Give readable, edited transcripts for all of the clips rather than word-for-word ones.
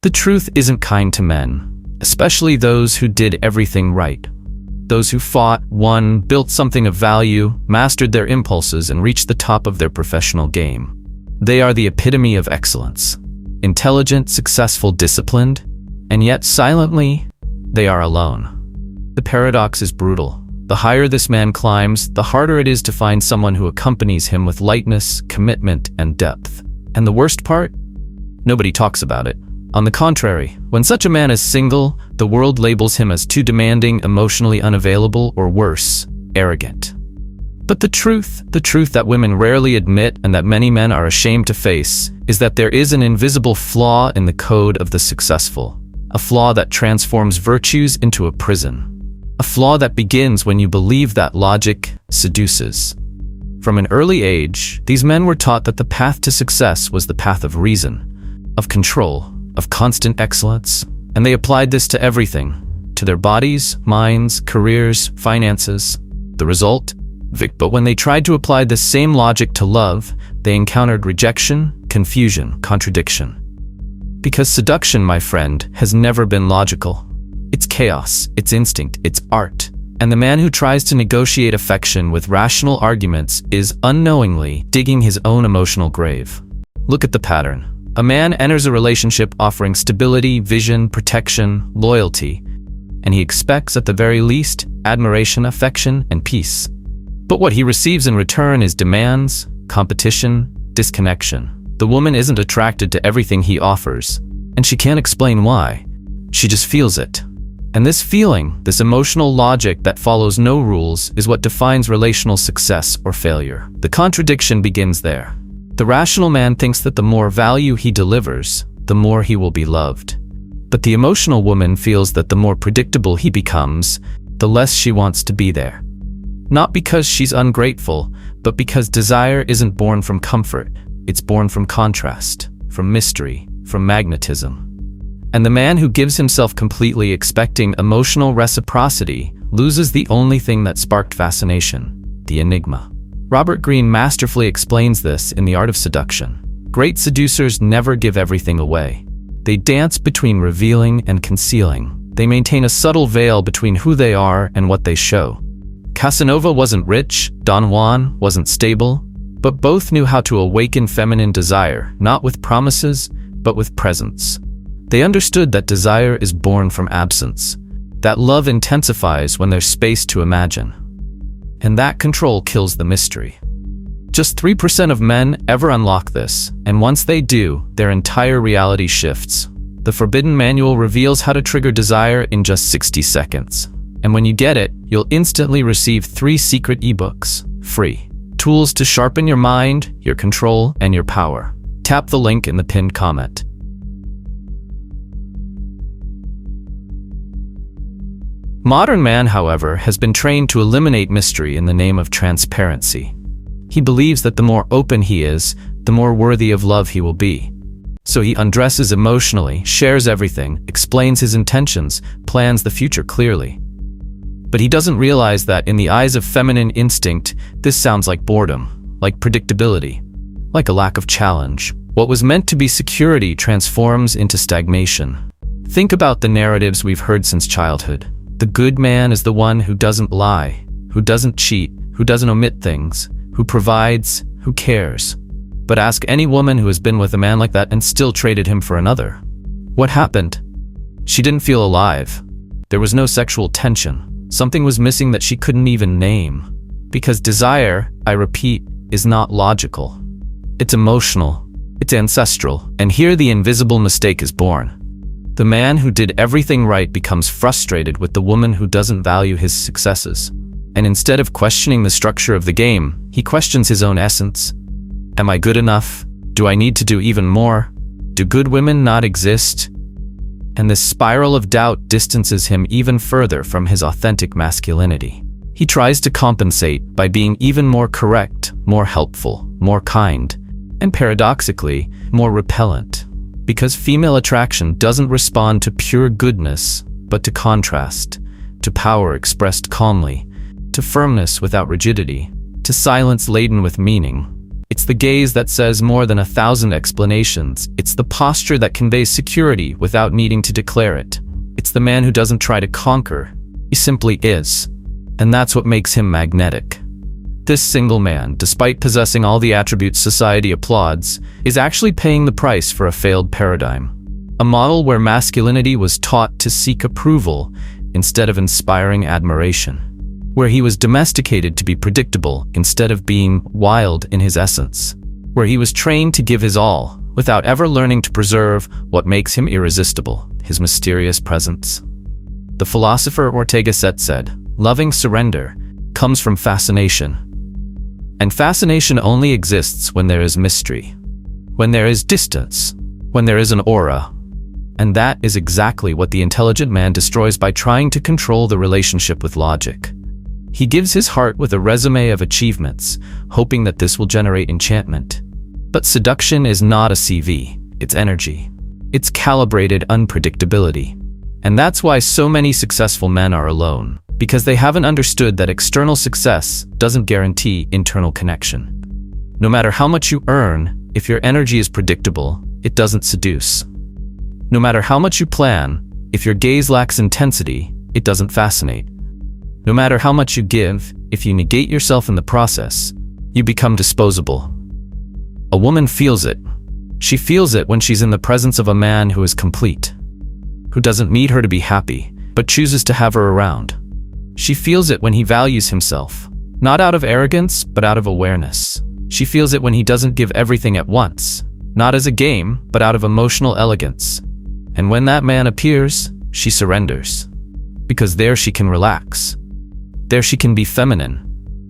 The truth isn't kind to men, especially those who did everything right. Those who fought, won, built something of value, mastered their impulses, and reached the top of their professional game. They are the epitome of excellence. Intelligent, successful, disciplined, and yet silently, they are alone. The paradox is brutal. The higher this man climbs, the harder it is to find someone who accompanies him with lightness, commitment, and depth. And the worst part? Nobody talks about it. On the contrary, when such a man is single, the world labels him as too demanding, emotionally unavailable, or worse, arrogant. But the truth that women rarely admit and that many men are ashamed to face, is that there is an invisible flaw in the code of the successful. A flaw that transforms virtues into a prison. A flaw that begins when you believe that logic seduces. From an early age, these men were taught that the path to success was the path of reason, of control, of constant excellence, and they applied this to everything, to their bodies, minds, careers, finances. The result? But when they tried to apply this same logic to love, they encountered rejection, confusion, contradiction. Because seduction, my friend, has never been logical. It's chaos, it's instinct, it's art. And the man who tries to negotiate affection with rational arguments is unknowingly digging his own emotional grave. Look at the pattern. A man enters a relationship offering stability, vision, protection, loyalty, and he expects at the very least admiration, affection, and peace. But what he receives in return is demands, competition, disconnection. The woman isn't attracted to everything he offers, and she can't explain why. She just feels it. And this feeling, this emotional logic that follows no rules, is what defines relational success or failure. The contradiction begins there. The rational man thinks that the more value he delivers, the more he will be loved. But the emotional woman feels that the more predictable he becomes, the less she wants to be there. Not because she's ungrateful, but because desire isn't born from comfort. It's born from contrast, from mystery, from magnetism. And the man who gives himself completely expecting emotional reciprocity loses the only thing that sparked fascination, the enigma. Robert Greene masterfully explains this in The Art of Seduction. Great seducers never give everything away. They dance between revealing and concealing. They maintain a subtle veil between who they are and what they show. Casanova wasn't rich, Don Juan wasn't stable, but both knew how to awaken feminine desire, not with promises, but with presence. They understood that desire is born from absence, that love intensifies when there's space to imagine. And that control kills the mystery. Just 3% of men ever unlock this, and once they do, their entire reality shifts. The Forbidden Manual reveals how to trigger desire in just 60 seconds. And when you get it, you'll instantly receive 3 secret ebooks, free. Tools to sharpen your mind, your control, and your power. Tap the link in the pinned comment. Modern man, however, has been trained to eliminate mystery in the name of transparency. He believes that the more open he is, the more worthy of love he will be. So he undresses emotionally, shares everything, explains his intentions, plans the future clearly. But he doesn't realize that in the eyes of feminine instinct, this sounds like boredom, like predictability, like a lack of challenge. What was meant to be security transforms into stagnation. Think about the narratives we've heard since childhood. The good man is the one who doesn't lie, who doesn't cheat, who doesn't omit things, who provides, who cares. But ask any woman who has been with a man like that and still traded him for another. What happened? She didn't feel alive. There was no sexual tension. Something was missing that she couldn't even name. Because desire, I repeat, is not logical. It's emotional. It's ancestral. And here the invisible mistake is born. The man who did everything right becomes frustrated with the woman who doesn't value his successes. And instead of questioning the structure of the game, he questions his own essence. Am I good enough? Do I need to do even more? Do good women not exist? And this spiral of doubt distances him even further from his authentic masculinity. He tries to compensate by being even more correct, more helpful, more kind, and paradoxically, more repellent. Because female attraction doesn't respond to pure goodness, but to contrast, to power expressed calmly, to firmness without rigidity, to silence laden with meaning. It's the gaze that says more than 1,000 explanations. It's the posture that conveys security without needing to declare it. It's the man who doesn't try to conquer. He simply is. And that's what makes him magnetic. This single man, despite possessing all the attributes society applauds, is actually paying the price for a failed paradigm. A model where masculinity was taught to seek approval instead of inspiring admiration. Where he was domesticated to be predictable instead of being wild in his essence. Where he was trained to give his all without ever learning to preserve what makes him irresistible, his mysterious presence. The philosopher Ortega Set said, "Loving surrender comes from fascination. And fascination only exists when there is mystery, when there is distance, when there is an aura." And that is exactly what the intelligent man destroys by trying to control the relationship with logic. He gives his heart with a resume of achievements, hoping that this will generate enchantment. But seduction is not a CV, it's energy. It's calibrated unpredictability. And that's why so many successful men are alone, because they haven't understood that external success doesn't guarantee internal connection. No matter how much you earn, if your energy is predictable, it doesn't seduce. No matter how much you plan, if your gaze lacks intensity, it doesn't fascinate. No matter how much you give, if you negate yourself in the process, you become disposable. A woman feels it. She feels it when she's in the presence of a man who is complete, who doesn't need her to be happy, but chooses to have her around. She feels it when he values himself, not out of arrogance, but out of awareness. She feels it when he doesn't give everything at once, not as a game, but out of emotional elegance. And when that man appears, she surrenders. Because there she can relax. There she can be feminine.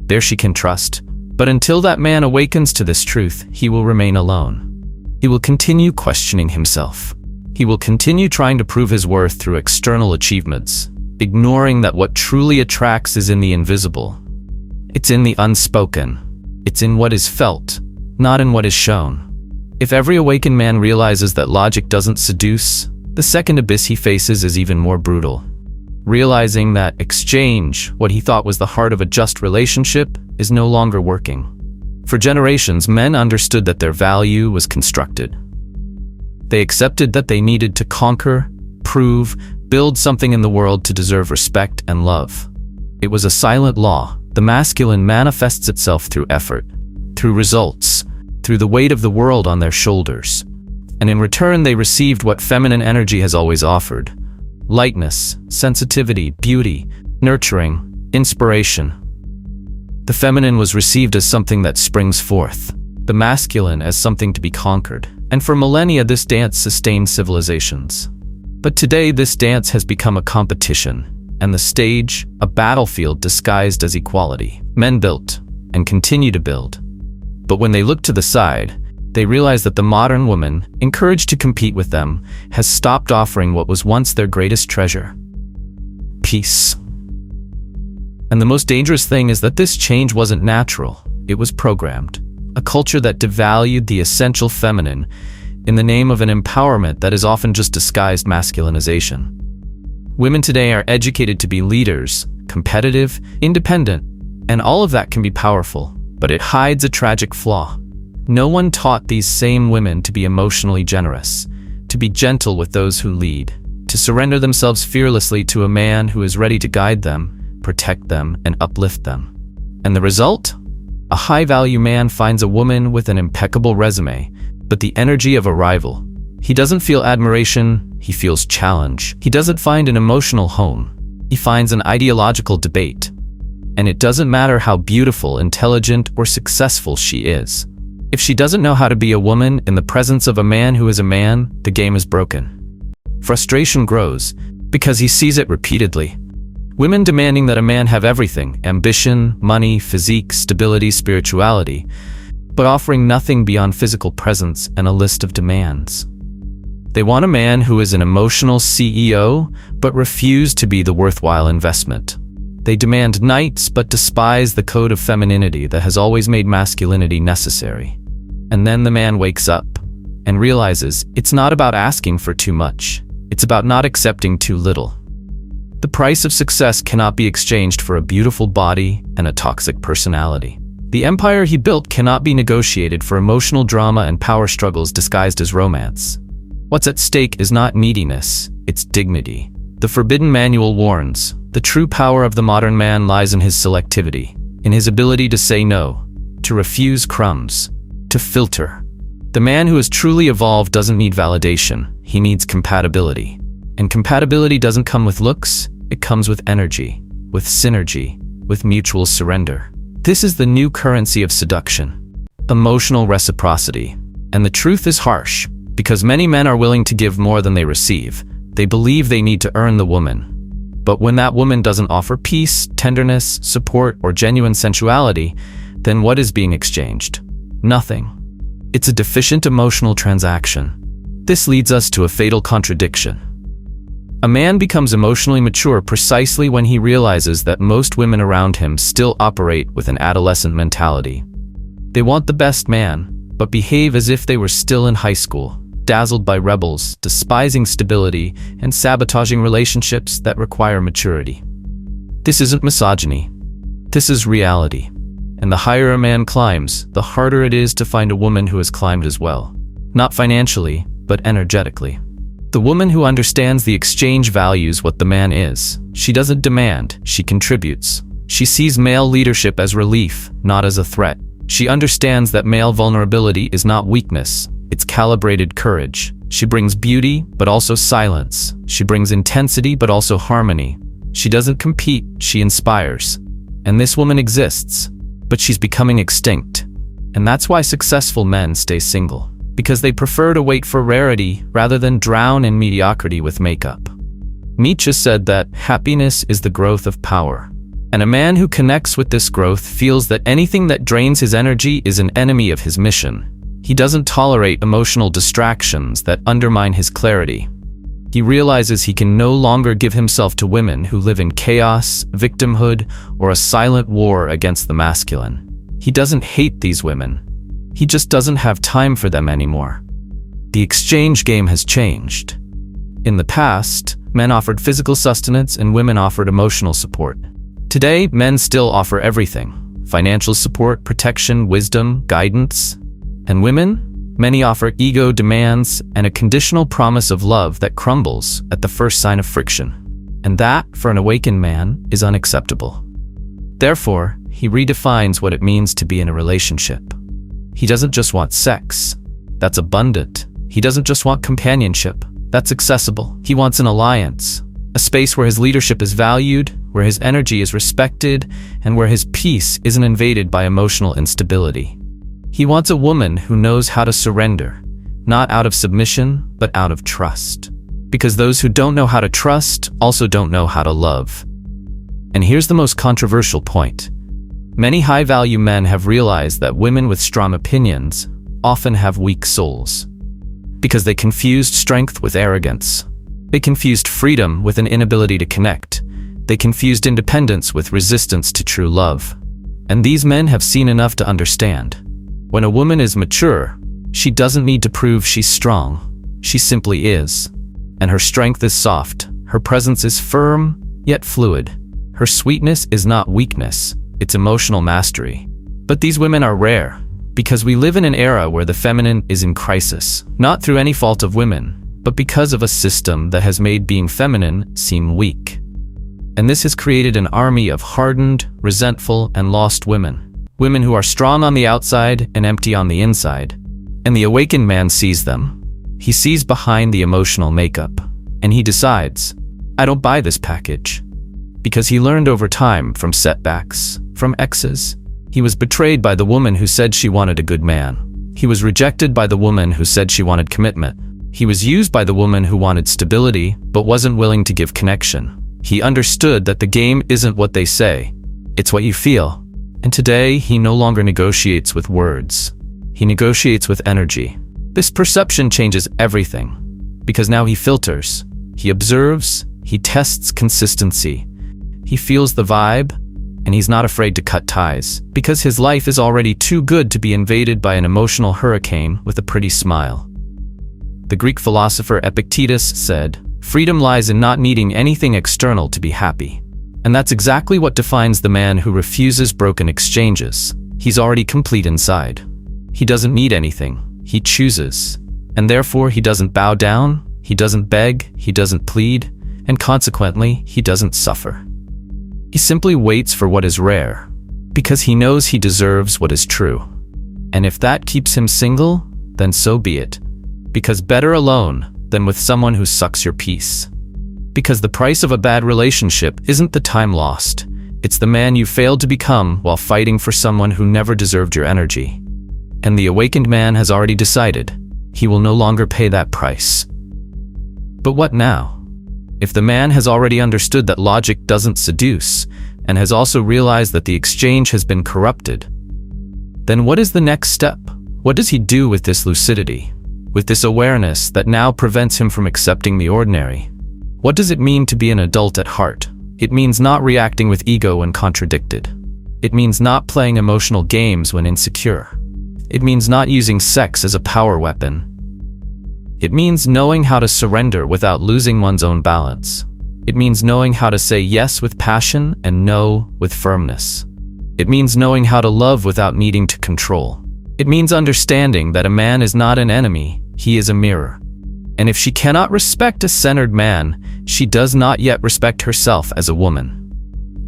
There she can trust. But until that man awakens to this truth, he will remain alone. He will continue questioning himself. He will continue trying to prove his worth through external achievements, ignoring that what truly attracts is in the invisible. It's in the unspoken. It's in what is felt, not in what is shown. If every awakened man realizes that logic doesn't seduce, the second abyss he faces is even more brutal. Realizing that exchange, what he thought was the heart of a just relationship, is no longer working. For generations, men understood that their value was constructed. They accepted that they needed to conquer, prove, build something in the world to deserve respect and love. It was a silent law. The masculine manifests itself through effort, through results, through the weight of the world on their shoulders. And in return, they received what feminine energy has always offered: lightness, sensitivity, beauty, nurturing, inspiration. The feminine was received as something that springs forth, the masculine as something to be conquered. And for millennia, this dance sustained civilizations. But today, this dance has become a competition, and the stage, a battlefield disguised as equality. Men built, and continue to build. But when they look to the side, they realize that the modern woman, encouraged to compete with them, has stopped offering what was once their greatest treasure: peace. And the most dangerous thing is that this change wasn't natural, it was programmed. A culture that devalued the essential feminine in the name of an empowerment that is often just disguised masculinization. Women today are educated to be leaders, competitive, independent, and all of that can be powerful, but it hides a tragic flaw. No one taught these same women to be emotionally generous, to be gentle with those who lead, to surrender themselves fearlessly to a man who is ready to guide them, protect them, and uplift them. And the result? A high-value man finds a woman with an impeccable resume, but the energy of a rival. He doesn't feel admiration, he feels challenge. He doesn't find an emotional home, he finds an ideological debate. And it doesn't matter how beautiful, intelligent, or successful she is. If she doesn't know how to be a woman in the presence of a man who is a man, the game is broken. Frustration grows because he sees it repeatedly. Women demanding that a man have everything: ambition, money, physique, stability, spirituality, but offering nothing beyond physical presence and a list of demands. They want a man who is an emotional CEO, but refuse to be the worthwhile investment. They demand nights, but despise the code of femininity that has always made masculinity necessary. And then the man wakes up and realizes it's not about asking for too much. It's about not accepting too little. The price of success cannot be exchanged for a beautiful body and a toxic personality. The empire he built cannot be negotiated for emotional drama and power struggles disguised as romance. What's at stake is not neediness, it's dignity. The Forbidden Manual warns, the true power of the modern man lies in his selectivity, in his ability to say no, to refuse crumbs, to filter. The man who is truly evolved doesn't need validation, he needs compatibility. And compatibility doesn't come with looks, it comes with energy, with synergy, with mutual surrender. This is the new currency of seduction, emotional reciprocity. And the truth is harsh, because many men are willing to give more than they receive. They believe they need to earn the woman. But when that woman doesn't offer peace, tenderness, support, or genuine sensuality, then what is being exchanged? Nothing. It's a deficient emotional transaction. This leads us to a fatal contradiction. A man becomes emotionally mature precisely when he realizes that most women around him still operate with an adolescent mentality. They want the best man, but behave as if they were still in high school, dazzled by rebels, despising stability, and sabotaging relationships that require maturity. This isn't misogyny. This is reality. And the higher a man climbs, the harder it is to find a woman who has climbed as well. Not financially, but energetically. The woman who understands the exchange values what the man is. She doesn't demand, she contributes. She sees male leadership as relief, not as a threat. She understands that male vulnerability is not weakness, it's calibrated courage. She brings beauty, but also silence. She brings intensity, but also harmony. She doesn't compete, she inspires. And this woman exists, but she's becoming extinct. And that's why successful men stay single. Because they prefer to wait for rarity rather than drown in mediocrity with makeup. Nietzsche said that happiness is the growth of power. And a man who connects with this growth feels that anything that drains his energy is an enemy of his mission. He doesn't tolerate emotional distractions that undermine his clarity. He realizes he can no longer give himself to women who live in chaos, victimhood, or a silent war against the masculine. He doesn't hate these women. He just doesn't have time for them anymore. The exchange game has changed. In the past, men offered physical sustenance and women offered emotional support. Today, men still offer everything: financial support, protection, wisdom, guidance. And women? Many offer ego demands and a conditional promise of love that crumbles at the first sign of friction. And that, for an awakened man, is unacceptable. Therefore, he redefines what it means to be in a relationship. He doesn't just want sex. That's abundant. He doesn't just want companionship. That's accessible. He wants an alliance. A space where his leadership is valued, where his energy is respected, and where his peace isn't invaded by emotional instability. He wants a woman who knows how to surrender, not out of submission, but out of trust. Because those who don't know how to trust also don't know how to love. And here's the most controversial point. Many high-value men have realized that women with strong opinions often have weak souls. Because they confused strength with arrogance. They confused freedom with an inability to connect. They confused independence with resistance to true love. And these men have seen enough to understand. When a woman is mature, she doesn't need to prove she's strong. She simply is. And her strength is soft. Her presence is firm, yet fluid. Her sweetness is not weakness. It's emotional mastery. But these women are rare, because we live in an era where the feminine is in crisis, not through any fault of women, but because of a system that has made being feminine seem weak. And this has created an army of hardened, resentful, and lost women. Women who are strong on the outside and empty on the inside. And the awakened man sees them. He sees behind the emotional makeup, and he decides, I don't buy this package. Because he learned over time from setbacks, from exes. He was betrayed by the woman who said she wanted a good man. He was rejected by the woman who said she wanted commitment. He was used by the woman who wanted stability, but wasn't willing to give connection. He understood that the game isn't what they say, it's what you feel. And today, he no longer negotiates with words. He negotiates with energy. This perception changes everything, because now he filters, he observes, he tests consistency. He feels the vibe, and he's not afraid to cut ties, because his life is already too good to be invaded by an emotional hurricane with a pretty smile. The Greek philosopher Epictetus said, "Freedom lies in not needing anything external to be happy." And that's exactly what defines the man who refuses broken exchanges. He He's already complete inside. He doesn't need anything. He chooses. And therefore he doesn't bow down, he doesn't beg, he doesn't plead, and consequently, he doesn't suffer. He simply waits for what is rare, because he knows he deserves what is true. And if that keeps him single, then so be it. Because better alone than with someone who sucks your peace. Because the price of a bad relationship isn't the time lost. It's the man you failed to become while fighting for someone who never deserved your energy. And the awakened man has already decided he will no longer pay that price. But what now? If the man has already understood that logic doesn't seduce, and has also realized that the exchange has been corrupted, then what is the next step? What does he do with this lucidity? With this awareness that now prevents him from accepting the ordinary? What does it mean to be an adult at heart? It means not reacting with ego when contradicted. It means not playing emotional games when insecure. It means not using sex as a power weapon. It means knowing how to surrender without losing one's own balance. It means knowing how to say yes with passion and no with firmness. It means knowing how to love without needing to control. It means understanding that a man is not an enemy, he is a mirror. And if she cannot respect a centered man, she does not yet respect herself as a woman.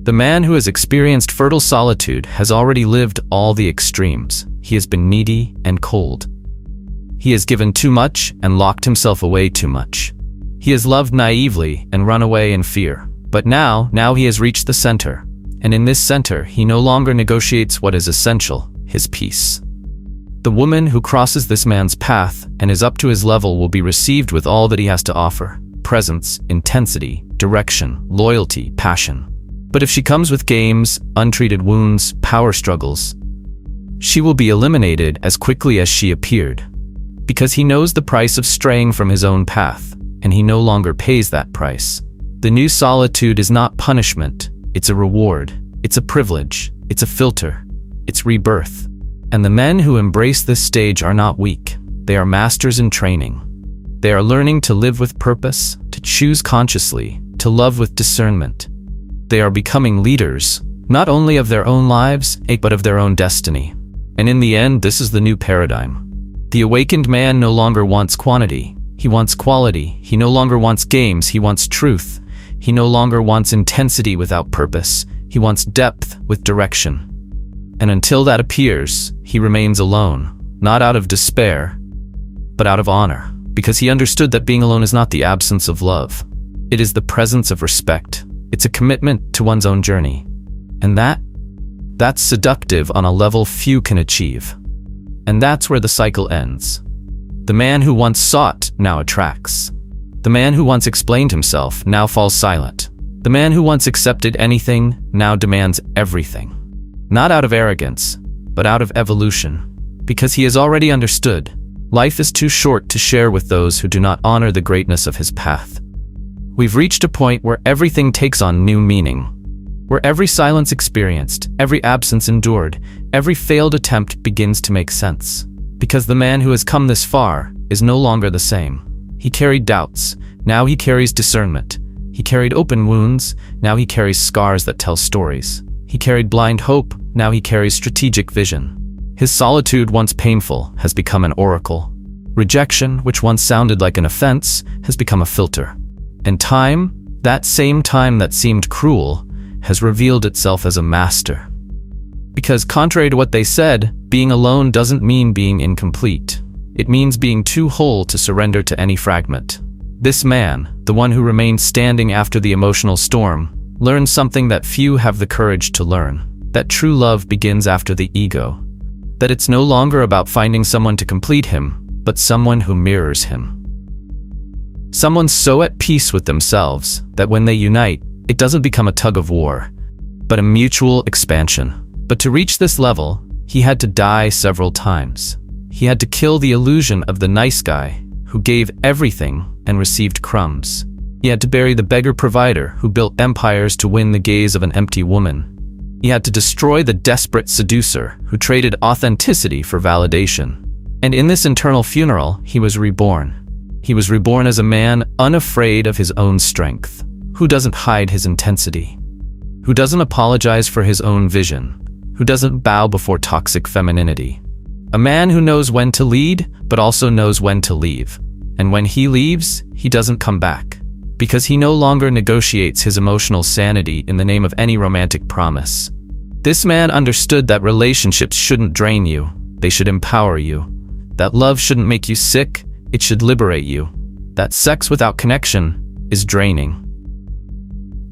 The man who has experienced fertile solitude has already lived all the extremes. He has been needy and cold. He has given too much and locked himself away too much. He has loved naively and run away in fear. But now he has reached the center. And in this center, he no longer negotiates what is essential, his peace. The woman who crosses this man's path and is up to his level will be received with all that he has to offer: presence, intensity, direction, loyalty, passion. But if she comes with games, untreated wounds, power struggles, she will be eliminated as quickly as she appeared. Because he knows the price of straying from his own path, and he no longer pays that price. The new solitude is not punishment, it's a reward, it's a privilege, it's a filter, it's rebirth. And the men who embrace this stage are not weak, they are masters in training. They are learning to live with purpose, to choose consciously, to love with discernment. They are becoming leaders, not only of their own lives, but of their own destiny. And in the end, this is the new paradigm. The awakened man no longer wants quantity, he wants quality. He no longer wants games, he wants truth. He no longer wants intensity without purpose, he wants depth with direction. And until that appears, he remains alone, not out of despair, but out of honor, because he understood that being alone is not the absence of love. It is the presence of respect. It's a commitment to one's own journey. And that's seductive on a level few can achieve. And that's where the cycle ends. The man who once sought now attracts. The man who once explained himself now falls silent. The man who once accepted anything now demands everything. Not out of arrogance, but out of evolution. Because he has already understood, life is too short to share with those who do not honor the greatness of his path. We've reached a point where everything takes on new meaning. Where every silence experienced, every absence endured, every failed attempt begins to make sense. Because the man who has come this far is no longer the same. He carried doubts, now he carries discernment. He carried open wounds, now he carries scars that tell stories. He carried blind hope, now he carries strategic vision. His solitude, once painful, has become an oracle. Rejection, which once sounded like an offense, has become a filter. And time, that same time that seemed cruel, has revealed itself as a master. Because contrary to what they said, being alone doesn't mean being incomplete. It means being too whole to surrender to any fragment. This man, the one who remained standing after the emotional storm, learned something that few have the courage to learn. That true love begins after the ego. That it's no longer about finding someone to complete him, but someone who mirrors him. Someone so at peace with themselves that when they unite, it doesn't become a tug of war, but a mutual expansion. But to reach this level, he had to die several times. He had to kill the illusion of the nice guy who gave everything and received crumbs. He had to bury the beggar provider who built empires to win the gaze of an empty woman. He had to destroy the desperate seducer who traded authenticity for validation. And in this internal funeral, he was reborn. He was reborn as a man unafraid of his own strength, who doesn't hide his intensity, who doesn't apologize for his own vision, who doesn't bow before toxic femininity. A man who knows when to lead, but also knows when to leave. And when he leaves, he doesn't come back. Because he no longer negotiates his emotional sanity in the name of any romantic promise. This man understood that relationships shouldn't drain you, they should empower you. That love shouldn't make you sick, it should liberate you. That sex without connection is draining.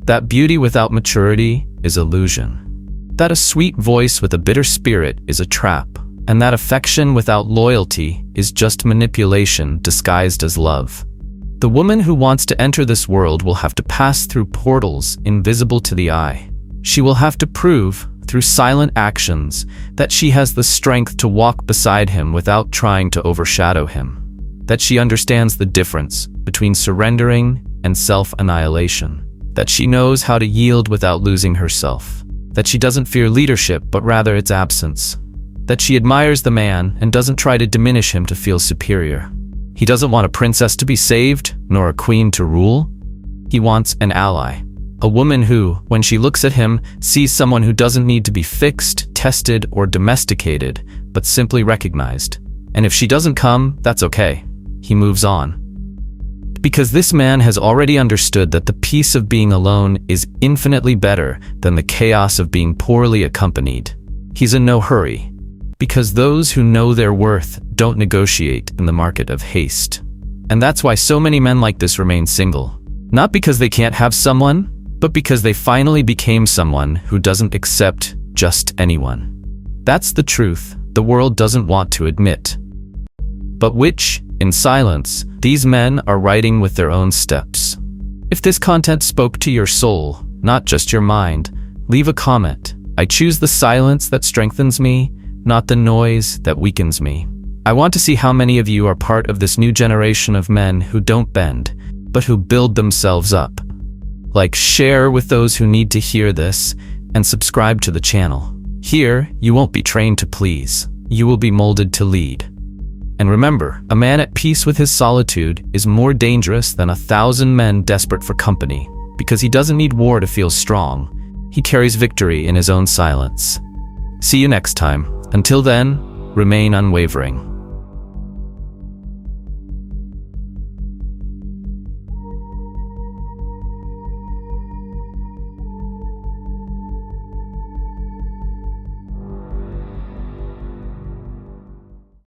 That beauty without maturity is illusion. That a sweet voice with a bitter spirit is a trap. And that affection without loyalty is just manipulation disguised as love. The woman who wants to enter this world will have to pass through portals invisible to the eye. She will have to prove, through silent actions, that she has the strength to walk beside him without trying to overshadow him. That she understands the difference between surrendering and self-annihilation. That she knows how to yield without losing herself. That she doesn't fear leadership, but rather its absence. That she admires the man and doesn't try to diminish him to feel superior. He doesn't want a princess to be saved, nor a queen to rule. He wants an ally. A woman who, when she looks at him, sees someone who doesn't need to be fixed, tested, or domesticated, but simply recognized. And if she doesn't come, that's okay. He moves on. Because this man has already understood that the peace of being alone is infinitely better than the chaos of being poorly accompanied. He's in no hurry. Because those who know their worth don't negotiate in the market of haste. And that's why so many men like this remain single. Not because they can't have someone, but because they finally became someone who doesn't accept just anyone. That's the truth the world doesn't want to admit. But which, in silence, these men are writing with their own steps. If this content spoke to your soul, not just your mind, leave a comment. I choose the silence that strengthens me, not the noise that weakens me. I want to see how many of you are part of this new generation of men who don't bend, but who build themselves up. Like, share with those who need to hear this, and subscribe to the channel. Here, you won't be trained to please. You will be molded to lead. And remember, a man at peace with his solitude is more dangerous than 1,000 men desperate for company, because he doesn't need war to feel strong. He carries victory in his own silence. See you next time. Until then, remain unwavering.